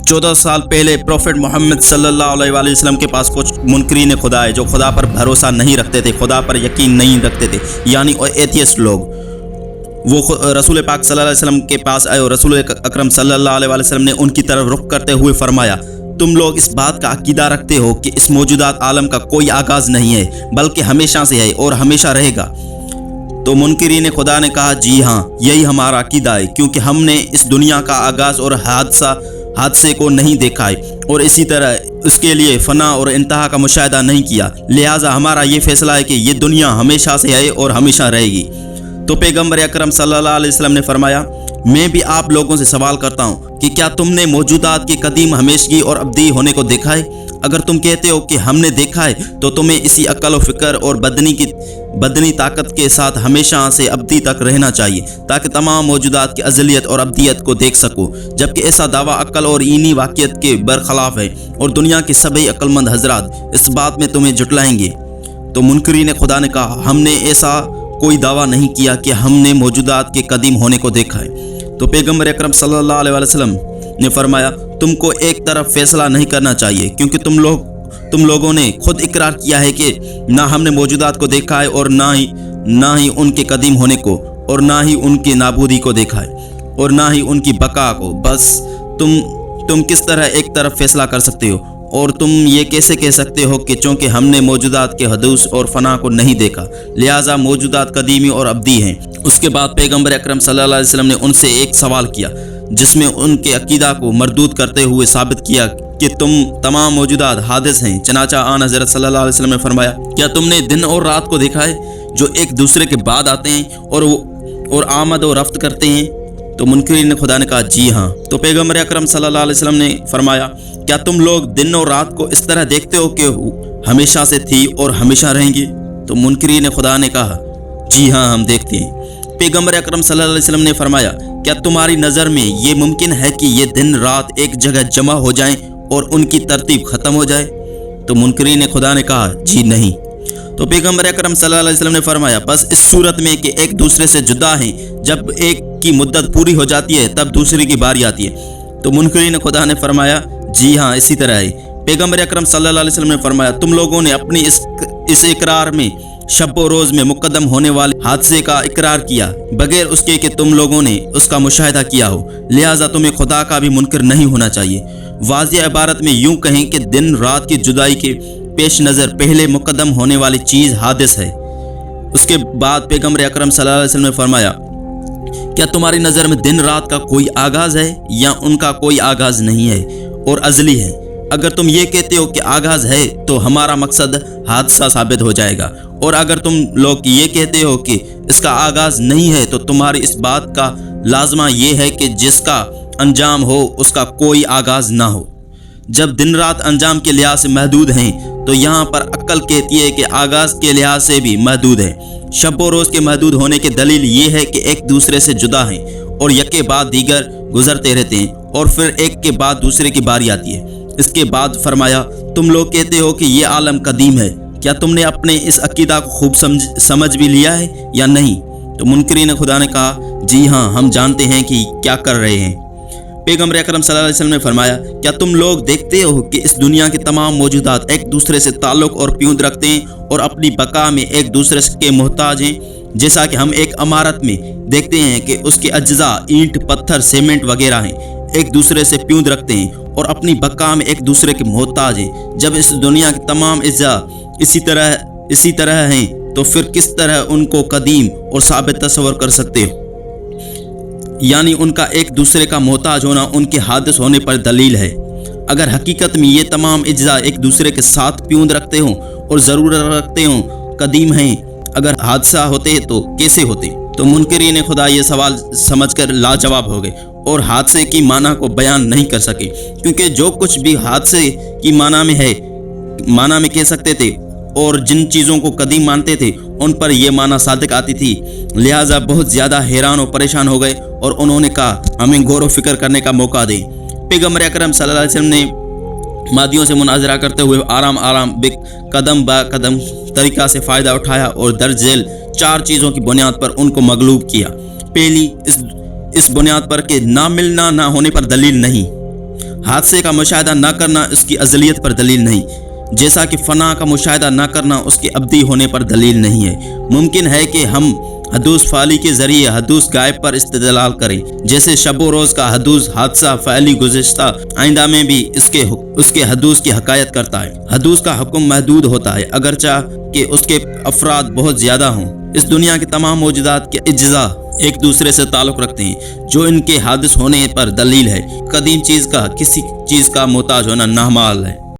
14 साल पहले प्रोफेट मोहम्मद सल्लल्लाहु अलैहि वसल्लम के पास कुछ मुनकरीन खुदा है जो खुदा पर भरोसा नहीं रखते थे, खुदा पर यकीन नहीं रखते थे, यानी एथियस्ट लोग। वो रसूल पाक सल्लल्लाहु अलैहि वसल्लम के पास आए और रसूल अकरम सल्लल्लाहु अलैहि वसल्लम ने उनकी तरफ रुख करते हुए फरमाया, तुम लोग इस बात का अकीदा रखते हो कि इस मौजूदात आलम का कोई आगाज़ नहीं है बल्कि हमेशा से है और हमेशा रहेगा। तो मुनकरीन खुदा ने कहा, जी हाँ, यही हमारा अकीदा है, क्योंकि हमने इस दुनिया का आगाज़ और हादसे को नहीं देखा है और इसी तरह उसके लिए फ़ना और इंतहा का मुशाहिदा नहीं किया, लिहाजा हमारा ये फ़ैसला है कि ये दुनिया हमेशा से है और हमेशा रहेगी। तो पैगम्बर अकरम सल्लल्लाहु अलैहि वसल्लम ने फरमाया, मैं भी आप लोगों से सवाल करता हूँ कि क्या तुमने मौजूदात की कदीम हमेशगी और अब्दी होने को देखा है? अगर तुम कहते हो कि हमने देखा है तो तुम्हें इसी अक्ल व फ़िक्र और बदनी ताकत के साथ हमेशा से अब्दी तक रहना चाहिए ताकि तमाम मौजूदात की अज़लियत और अब्दियत को देख सको, जबकि ऐसा दावा अक्ल और ईनी वाक़ियत के बरखिलाफ़ है और दुनिया के सभी अक्लमंद हजरात इस बात में तुम्हें जुटलाएंगे। तो मुनकरीन खुदा ने कहा, हमने ऐसा कोई दावा नहीं किया कि हमने मौजूदात के कदीम होने को देखा है। तो पैगम्बर अकरम सल्लल्लाहु अलैहि वसल्लम ने फरमाया, तुमको एक तरफ फैसला नहीं करना चाहिए, क्योंकि तुम लोगों ने खुद इकरार किया है कि ना हमने मौजूदात को देखा है और ना ही उनके कदीम होने को और ना ही उनकी नाबूदी को देखा है और ना ही उनकी बका को। बस तुम किस तरह एक तरफ फैसला कर सकते हो और तुम ये कैसे कह सकते हो कि चूँकि हमने मौजूदात के हदूस और फना को नहीं देखा लिहाजा मौजूदात कदीमी और अब्दी हैं। उसके बाद पैगम्बर अकरम सल्लल्लाहु अलैहि वसल्लम ने उनसे एक सवाल किया जिसमें उनके अकीदा को मरदूद करते हुए साबित किया कि तमाम मौजूदात हादिस हैं। चनाचा आन हज़रत सल्लल्लाहु अलैहि वसल्लम ने फरमाया, क्या तुमने दिन और रात को देखा है जो एक दूसरे के बाद आते हैं और आमद और रफ्त करते हैं? तो मुनकरीन खुदा ने कहा, जी हाँ। तो पैगम्बर अकरम सल्लल्लाहु अलैहि वसल्लम ने फरमाया, क्या तुम लोग दिन और रात को इस तरह देखते हो कि हमेशा से थी और हमेशा रहेंगी? तो मुनकरीन खुदा ने कहा, जी हाँ, हम देखते हैं। पैगम्बर अकरम सल्लल्लाहु अलैहि वसल्लम ने फरमाया, क्या तुम्हारी नज़र में ये मुमकिन है कि ये दिन रात एक जगह जमा हो जाएं और उनकी तरतीब ख़त्म हो जाए? तो मुनकरीन खुदा ने कहा, जी नहीं। तो पैगम्बर अकरम सल्लल्लाहु अलैहि वसल्लम ने फरमाया, बस इस सूरत में कि एक दूसरे से जुदा हैं, जब एक की मुद्दत पूरी हो जाती है तब दूसरी की बारी आती है। तो मुनकरीन खुदा ने फरमाया, जी हाँ, इसी तरह है। पैगम्बर अकरम सल्लल्लाहु अलैहि वसल्लम ने फरमाया, तुम लोगों ने अपनी इस इकरार में शब व रोज़ में मुकद्दम होने वाले हादसे का इकरार किया बगैर उसके कि तुम लोगों ने उसका मुशाहिदा किया हो, लिहाजा तुम्हें खुदा का भी मुनकर नहीं होना चाहिए। वाज़िह इबारत में यूँ कहें कि दिन रात की जुदाई के पेश नज़र पहले मुकद्दम होने वाली चीज़ हादिस है। उसके बाद पैगम्बर अकरम सल्लल्लाहु अलैहि वसल्लम ने फरमाया, क्या तुम्हारी नज़र में दिन रात का कोई आगाज़ है या उनका कोई आगाज़ नहीं है और अज़ली है? अगर तुम ये कहते हो कि आगाज़ है तो हमारा मकसद हादसा साबित हो जाएगा, और अगर तुम लोग ये कहते हो कि इसका आगाज़ नहीं है तो तुम्हारी इस बात का लाजमा ये है कि जिसका अंजाम हो उसका कोई आगाज़ ना हो। जब दिन रात अंजाम के लिहाज से महदूद हैं तो यहाँ पर अक्ल कहती है कि आगाज़ के लिहाज से भी महदूद है। शब व रोज़ के महदूद होने की दलील ये है कि एक दूसरे से जुदा हैं और एक के बाद दीगर गुजरते रहते हैं और फिर एक के बाद दूसरे की बारी आती है। इसके बाद फरमाया, तुम लोग कहते हो कि ये आलम कदीम है, क्या तुमने अपने इस अकीदा को खूब समझ भी लिया है या नहीं? तो मुनकरीन खुदा ने कहा, जी हाँ, हम जानते हैं कि क्या कर रहे हैं। पैगम्बर अकरम सल्लल्लाहु अलैहि वसल्लम ने फरमाया, क्या तुम लोग देखते हो कि इस दुनिया के तमाम मौजूदात एक दूसरे से ताल्लुक़ और प्यूंद रखते हैं और अपनी बका में एक दूसरे के मोहताज हैं, जैसा कि हम एक इमारत में देखते हैं कि उसके अज्जा ईंट, पत्थर, सीमेंट वगैरह हैं, एक दूसरे से प्यूंद रखते हैं और अपनी बका में एक दूसरे के मोहताज हैं। जब इस दुनिया के तमाम अज्जा इसी तरह हैं तो फिर किस तरह उनको कदीम और साबित तस्वर कर सकते हो? यानी उनका एक दूसरे का मोहताज होना उनके हादिस होने पर दलील है। अगर हकीकत में ये तमाम अज्जा एक दूसरे के साथ प्यूंद रखते हों और ज़रूरत रखते हों कदीम हैं, अगर हादसा होते तो कैसे होते? तो मुनकरीन खुदा ये सवाल समझकर लाजवाब हो गए और हादसे की माना को बयान नहीं कर सके, क्योंकि जो कुछ भी हादसे की माना में कह सकते थे और जिन चीज़ों को कदीम मानते थे उन पर यह माना सादिक आती थी। लिहाजा बहुत ज़्यादा हैरान और परेशान हो गए और उन्होंने कहा, हमें गौर व फिक्र करने का मौका दें। पैगम्बर अकरम सल्लल्लाहु अलैहि वसल्लम ने मादियों से मुनाजरा करते हुए आराम कदम ब कदम तरीक़ा से फ़ायदा उठाया और दर्ज झेल 4 चीज़ों की बुनियाद पर उनको मगलूब किया। पहली, इस बुनियाद पर कि ना मिलना ना होने पर दलील नहीं। حادثے کا مشاہدہ نہ کرنا اس کی ازلیت پر دلیل نہیں، جیسا کہ فنا کا مشاہدہ نہ کرنا اس کے ابدی ہونے پر دلیل نہیں ہے۔ ممکن ہے کہ ہم حدوث فعلی کے ذریعے حدوث غائب پر استدلال کریں، جیسے شب و روز کا حدوث حادثہ فعلی گزشتہ آئندہ میں بھی اس کے حدوث کی حکایت کرتا ہے۔ حدوث کا حکم محدود ہوتا ہے، اگرچہ کہ اس کے افراد بہت زیادہ ہوں۔ اس دنیا کے تمام موجودات کے اجزاء ایک دوسرے سے تعلق رکھتے ہیں، جو ان کے حادث ہونے پر دلیل ہے۔ قدیم چیز کا کسی چیز کا محتاج ہونا نامحال ہے۔